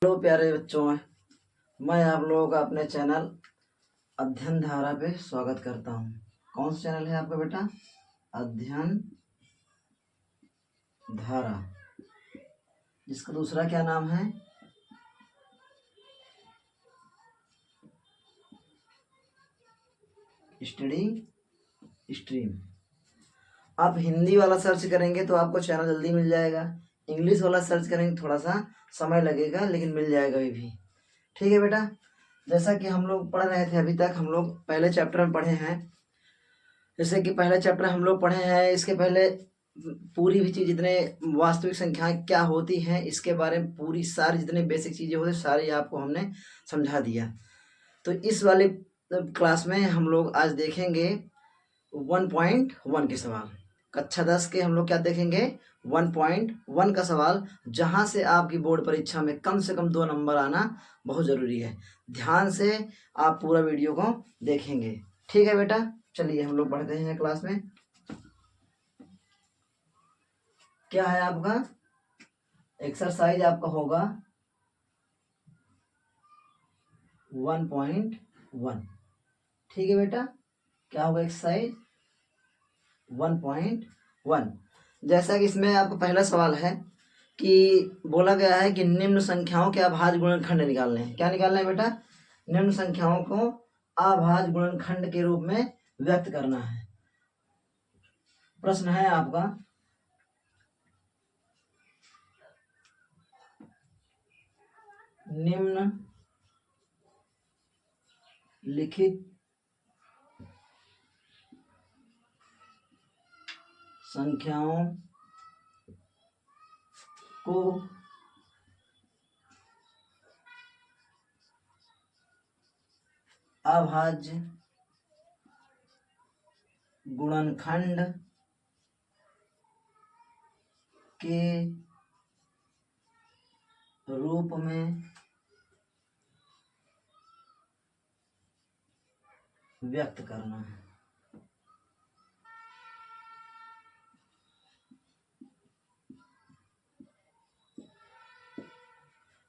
Hello प्यारे बच्चों, मैं आप लोगों का अपने चैनल अध्ययन धारा पे स्वागत करता हूँ। कौन सा चैनल है आपका बेटा? अध्ययन धारा, जिसका दूसरा क्या नाम है? Study stream. आप हिंदी वाला सर्च करेंगे तो आपको चैनल जल्दी मिल जाएगा। इंग्लिश वाला सर्च करेंगे थोड़ा सा समय लगेगा, लेकिन मिल जाएगा भी। ठीक है बेटा, जैसा कि हम लोग पढ़ रहे थे अभी तक, हम लोग पहले चैप्टर में पढ़े हैं। जैसे कि पहले चैप्टर हम लोग पढ़े हैं, इसके पहले पूरी भी चीज़ जितने वास्तविक संख्याएं क्या होती हैं इसके बारे में पूरी सारी जितनी बेसिक चीज़ें होती सारी आपको हमने समझा दिया। तो इस वाले क्लास में हम लोग आज देखेंगे 1.1 के सवाल। कक्षा 10 के हम लोग क्या देखेंगे? 1.1 का सवाल, जहां से आपकी बोर्ड परीक्षा में कम से कम 2 नंबर आना बहुत ज़रूरी है। ध्यान से आप पूरा वीडियो को देखेंगे। ठीक है बेटा, चलिए हम लोग पढ़ते हैं क्लास में। क्या है आपका एक्सरसाइज? आपका होगा 1.1। ठीक है बेटा, क्या होगा एक्सरसाइज 1.1। जैसा कि इसमें आपका पहला सवाल है कि बोला गया है कि निम्न संख्याओं के अभाज्य गुणनखंड निकालने हैं। क्या निकालना है बेटा? निम्न संख्याओं को अभाज्य गुणनखंड के रूप में व्यक्त करना है। प्रश्न है आपका, निम्न लिखित संख्याओं को अभाज्य गुणनखंड के रूप में व्यक्त करना है।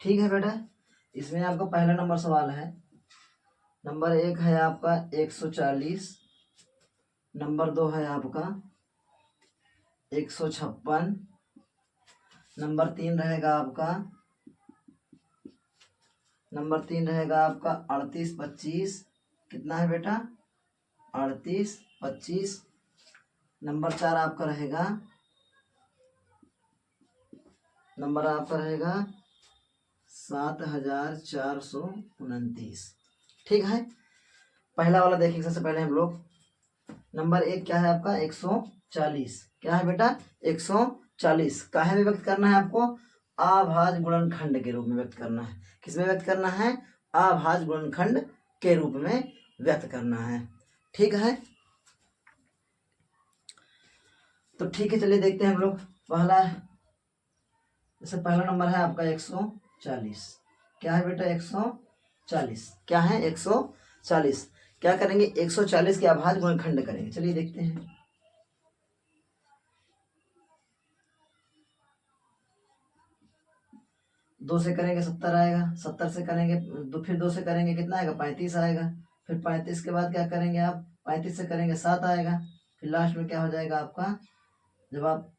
ठीक है बेटा, इसमें आपका पहला नंबर सवाल है। नंबर 1 है आपका 140, नंबर 2 है आपका 156, नंबर 3 रहेगा आपका 38 25। कितना है बेटा? 38 25। नंबर 4 आपका रहेगा 7429। ठीक है, पहला वाला देखेंगे सबसे पहले हम लोग। नंबर 1 क्या है आपका? 140। क्या है बेटा? 140। काहे में व्यक्त करना है आपको? अभाज्य गुणनखंड के रूप में व्यक्त करना है। किस में व्यक्त करना है? अभाज्य गुणनखंड के रूप में व्यक्त करना है। ठीक है, तो ठीक है, चलिए देखते हैं हम लोग। पहला जैसे पहला नंबर है आपका 140। क्या है बेटा? 140। क्या है? 140। क्या करेंगे? 140 के अभाज्य गुणनखंड करेंगे। चलिए देखते हैं। 2 से करेंगे 70 आएगा, 70 से करेंगे फिर 2 से करेंगे कितना आएगा? 35 आएगा। फिर 35 के बाद क्या करेंगे आप? 35 से करेंगे 7 आएगा। फिर लास्ट में क्या हो जाएगा आपका? जब आप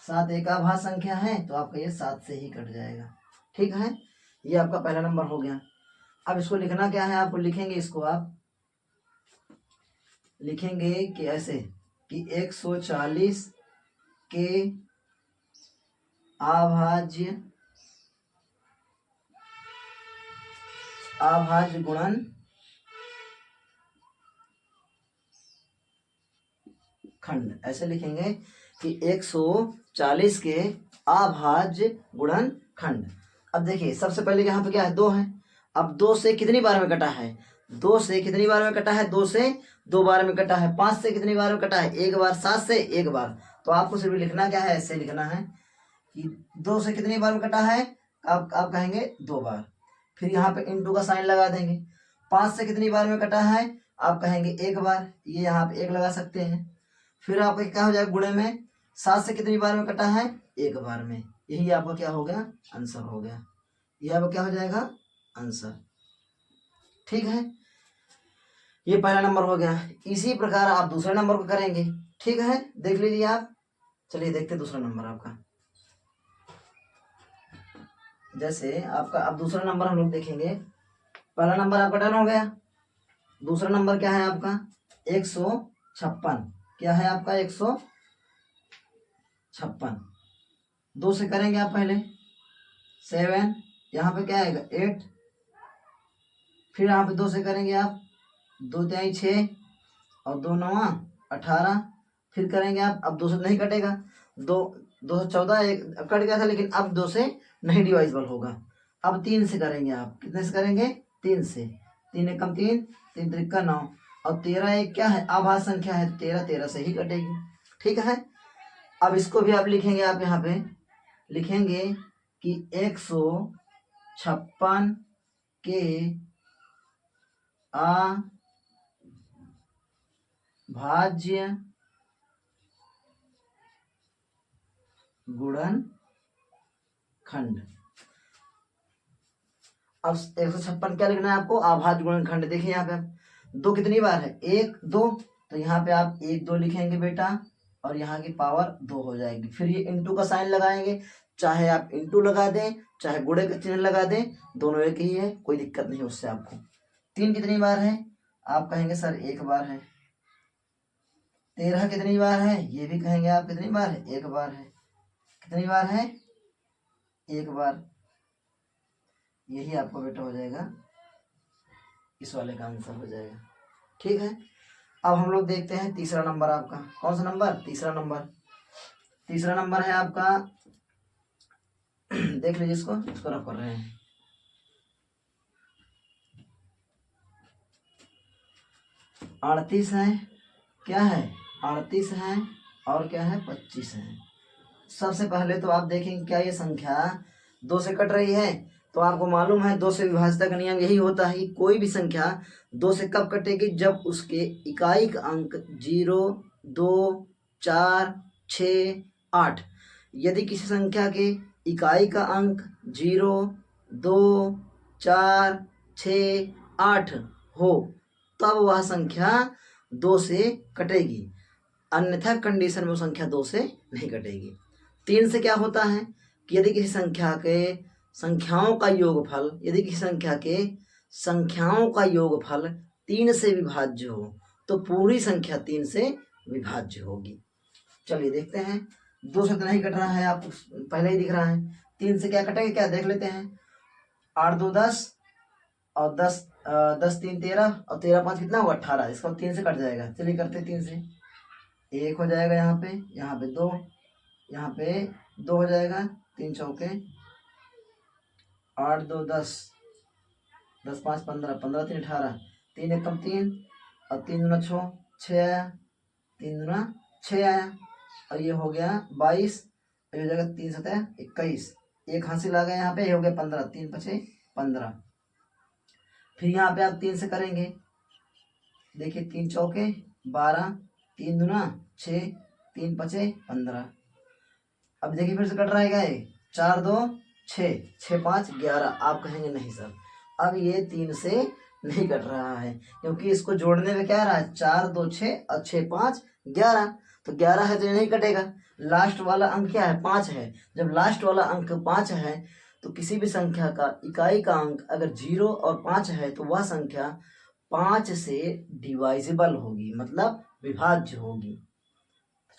7 एक अभाज्य संख्या है तो आपका ये 7 से ही कट जाएगा। ठीक है, ये आपका पहला नंबर हो गया। अब इसको लिखना क्या है? आपको लिखेंगे, इसको आप लिखेंगे कि ऐसे कि 140 के अभाज्य गुणन खंड। ऐसे लिखेंगे कि 140 के अभाज्य गुणन खंड। अब देखिए, सबसे पहले यहाँ पे क्या है? 2 है। अब 2 से कितनी बार में कटा है? 2 से कितनी बार में कटा है? 2 से 2 बार में कटा है। 5 से कितनी बार में कटा है? 1 बार। 7 से 1 बार। तो आपको सिर्फ लिखना क्या है? ऐसे लिखना है कि 2 से कितनी बार में कटा है? आप कहेंगे 2 बार। फिर यहाँ पे इंटू का साइन लगा देंगे। 5 से कितनी बार में कटा है? आप कहेंगे 1 बार। ये यहाँ पे 1 लगा सकते हैं। फिर आपका क्या हो जाएगा? गुणे में 7 से कितनी बार में कटा है? 1 बार में। यही आपका क्या हो गया, आंसर हो गया। यह आपका क्या हो जाएगा, आंसर। ठीक है, ये पहला नंबर हो गया। इसी प्रकार आप दूसरे नंबर को करेंगे। ठीक है, देख लीजिए आप। चलिए देखते दूसरा नंबर आपका। जैसे आपका अब दूसरा नंबर हम लोग देखेंगे। पहला नंबर आपका डन हो गया। दूसरा नंबर क्या है आपका, 156। क्या है आपका, 156। 2 से करेंगे आप पहले, 7, यहाँ पे क्या आएगा 8, फिर यहाँ पे 2 से करेंगे आप, 2 तिहाई 6 और 2 9 18, फिर करेंगे आप। अब 2 से नहीं कटेगा, 214 एक कट गया था, लेकिन अब 2 से नहीं डिवाइजिबल होगा। अब 3 से करेंगे आप, कितने से करेंगे, 3 से। 3 एकम 3, 3 त्रिका 9 और 13 एक क्या है, आभाज्य संख्या है, 13 13 से ही कटेगी। ठीक है, अब इसको भी आप लिखेंगे, आप यहाँ पे लिखेंगे कि 156 के अभाज्य गुणनखंड। अब 156 क्या लिखना है आपको, अभाज्य गुणनखंड। देखिए यहाँ पे दो कितनी बार है, 1 2, तो यहाँ पे आप 1 2 लिखेंगे बेटा, और यहाँ की पावर 2 हो जाएगी। फिर ये इंटू का साइन लगाएंगे, चाहे आप इंटू लगा दें चाहे गुणे का चिन्ह लगा दें, दोनों एक ही है, कोई दिक्कत नहीं उससे आपको। 3 कितनी बार है, आप कहेंगे सर 1 बार है। 13 कितनी बार है, ये भी कहेंगे आप कितनी बार है, 1 बार है। कितनी बार है, 1 बार। यही आपका बेटा हो जाएगा, इस वाले का आंसर हो जाएगा। ठीक है, अब हम लोग देखते हैं तीसरा नंबर आपका। कौन सा नंबर, तीसरा नंबर। तीसरा नंबर है आपका देख लीजिए, इसको रफ कर रहे हैं। 38 है, क्या है 38 है, और क्या है 25 है। सबसे पहले तो आप देखेंगे क्या ये संख्या 2 से कट रही है, तो आपको मालूम है 2 से विभाज्यता का नियम यही होता है कि कोई भी संख्या 2 से कब कटेगी, जब उसके इकाई का अंक 0 2 4 6 8। यदि किसी संख्या के इकाई का अंक 0 2 4 6 8 हो, तब वह संख्या 2 से कटेगी, अन्यथा कंडीशन में वो संख्या 2 से नहीं कटेगी। 3 से क्या होता है कि यदि किसी संख्या के संख्याओं का योगफल, यदि किसी संख्या के संख्याओं का योगफल 3 से विभाज्य हो, तो पूरी संख्या 3 से विभाज्य होगी। चलिए देखते हैं। 2 से तो नहीं कट रहा है, आपको पहले ही दिख रहा है। 3 से क्या कटेगा, क्या देख लेते हैं। 8 2 10 और 10 10 3 13 और 13 5 कितना हुआ 18। इसका 3 से कट जाएगा। चलिए करते 3 से, 1 हो जाएगा, यहाँ पे 2, यहाँ पे 2 हो जाएगा, 3 चौके 8 2 10 10 5 15 15 3 18, 3 एकम 3 और 3 दूना 6 आया, 3 दूना 6 आया, और ये हो गया 22, ये हो जाएगा 3 सतह 21। एक हासिल आ गया यहाँ पे, ये हो गया 15, 3 पचे 15। फिर यहाँ पे आप 3 से करेंगे, देखिए 3 चौके 12, 3 दूना 6, 3 पचे 15। अब देखिए फिर से कट रहा है क्या, 4 2 6 6 5 11। आप कहेंगे नहीं सर, अब ये 3 से नहीं कट रहा है, क्योंकि इसको जोड़ने में क्या आ रहा है, 4 2 6 और 6 5 11, तो 11 है तो ये नहीं कटेगा। लास्ट वाला अंक क्या है, 5 है। जब लास्ट वाला अंक 5 है, तो किसी भी संख्या का इकाई का अंक अगर 0 और 5 है, तो वह संख्या 5 से डिवाइजिबल होगी, मतलब विभाज्य होगी।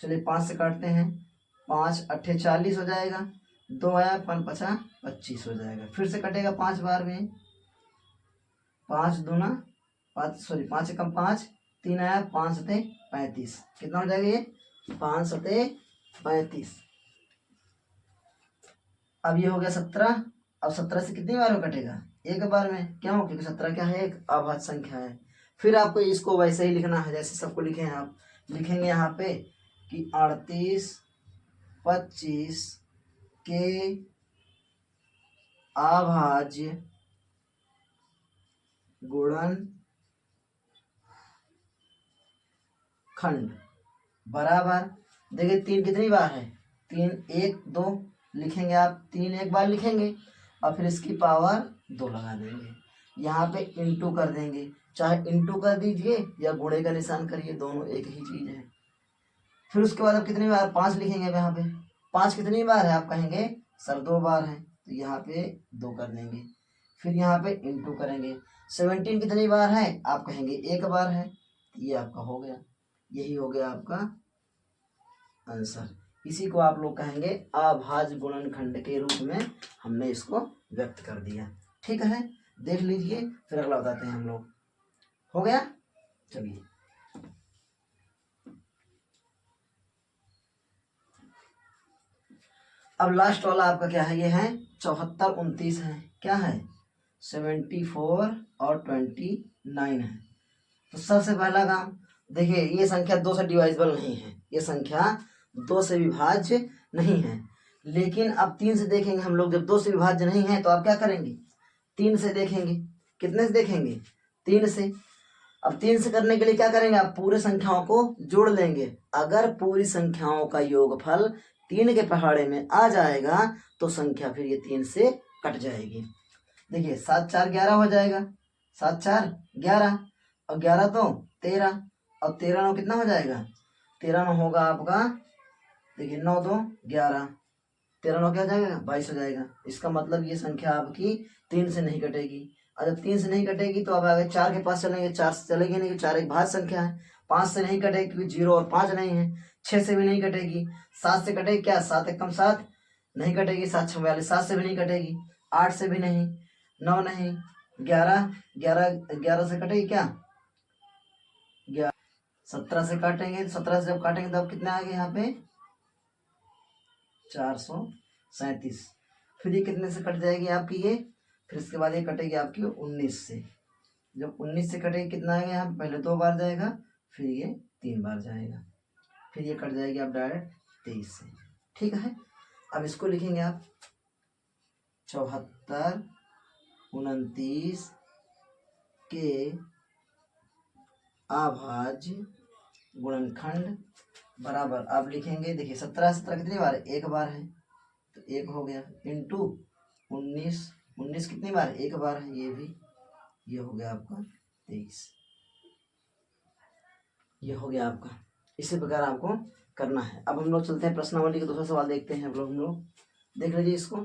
चलिए 5 से काटते हैं, 5 8 40 हो जाएगा, 2 आया 5 5 25 हो जाएगा। फिर से कटेगा 5 बार में, 5 दूना 5 सॉरी 5 एकम 5, 3 आया 5 सते 35। कितना हो जाएगा ये, 5 सते 35। अब ये हो गया 17। अब 17 से कितनी बार में कटेगा, एक बार में। क्यों, क्योंकि 17 क्या है, एक अभाज्य संख्या है। फिर आपको इसको वैसे ही लिखना है जैसे सबको लिखे हैं आप। लिखेंगे यहाँ पे कि 38 25 के अभाज्य गुणनखंड बराबर। देखिए 3 कितनी बार है, 3 1 2, लिखेंगे आप 3 एक बार लिखेंगे और फिर इसकी पावर 2 लगा देंगे। यहाँ पे इंटू कर देंगे, चाहे इंटू कर दीजिए या गुणे का निशान करिए, दोनों एक ही चीज़ है। फिर उसके बाद आप कितनी बार 5 लिखेंगे। अब यहाँ पे 5 कितनी बार है आप कहेंगे सर 2 बार है, तो यहाँ पे 2 कर देंगे। फिर यहाँ पे इंटू करेंगे। 17 कितनी बार है आप कहेंगे 1 बार है, ये आपका हो गया। यही हो गया आपका आंसर। इसी को आप लोग कहेंगे अभाज्य गुणनखंड के रूप में हमने इसको व्यक्त कर दिया। ठीक है, देख लीजिए, फिर अगला बताते हैं हम लोग। हो गया, चलिए। अब लास्ट वाला आपका क्या है, ये है 74 29 है, क्या है 74 और 29 है। तो सबसे पहला काम देखिए, ये संख्या 2 से डिवाइजेबल नहीं है, ये संख्या 2 से विभाज्य नहीं है। लेकिन अब 3 से देखेंगे हम लोग, जब 2 से विभाज्य नहीं है तो आप क्या करेंगे 3 से देखेंगे। कितने से देखेंगे 3 से। अब 3 से करने के लिए क्या करेंगे, आप पूरे संख्याओं को जोड़ लेंगे। अगर पूरी संख्याओं का योगफल 3 के पहाड़े में आ जाएगा तो संख्या फिर ये 3 से कट जाएगी। देखिए 7 4 11 हो जाएगा, 7 4 11 और 11 तो 13 और 13 9 कितना हो जाएगा, 13 9 होगा आपका, देखिए 9 2 11, 13 9 क्या हो जाएगा 22 हो जाएगा। इसका मतलब ये संख्या आपकी 3 से नहीं कटेगी। और जब 3 से नहीं कटेगी तो अब आगे 4 के पास चलेंगे, 4 से चलेगी नहीं, 4 एक भाज्य संख्या है। 5 से नहीं कटेगी क्योंकि 0 और 5 नहीं है। 6 से भी नहीं कटेगी। 7 से कटेगी क्या, 7 एक कम 7 नहीं कटेगी, 7 6 42, 7 से भी नहीं कटेगी, 8 से भी नहीं, 9 नहीं, 11 11 से कटेगी क्या, 17 से काटेंगे, 17 से जब काटेंगे तब कितने आएंगे यहाँ पे 437। फिर ये कितने से कट जाएगी आपकी ये, फिर इसके बाद ये कटेगी आपकी 19 से। जब 19 से कटेगी कितना आएगा यहाँ, पहले 2 बार जाएगा, फिर ये 3 बार जाएगा, फिर ये कट जाएगी आप डायरेक्ट 23 से। ठीक है, अब इसको लिखेंगे आप 74 29 के अभाज्य गुणनखंड बराबर आप लिखेंगे, देखिए 17 17 कितनी बार है, 1 बार है, तो 1 हो गया, इंटू 19 19 कितनी बार, 1 बार है, ये भी, ये हो गया आपका 23, ये हो गया आपका। इसी प्रकार आपको करना है। अब हम लोग चलते हैं प्रश्नावली का दूसरा सवाल देखते हैं। हम लोग देख लीजिए इसको।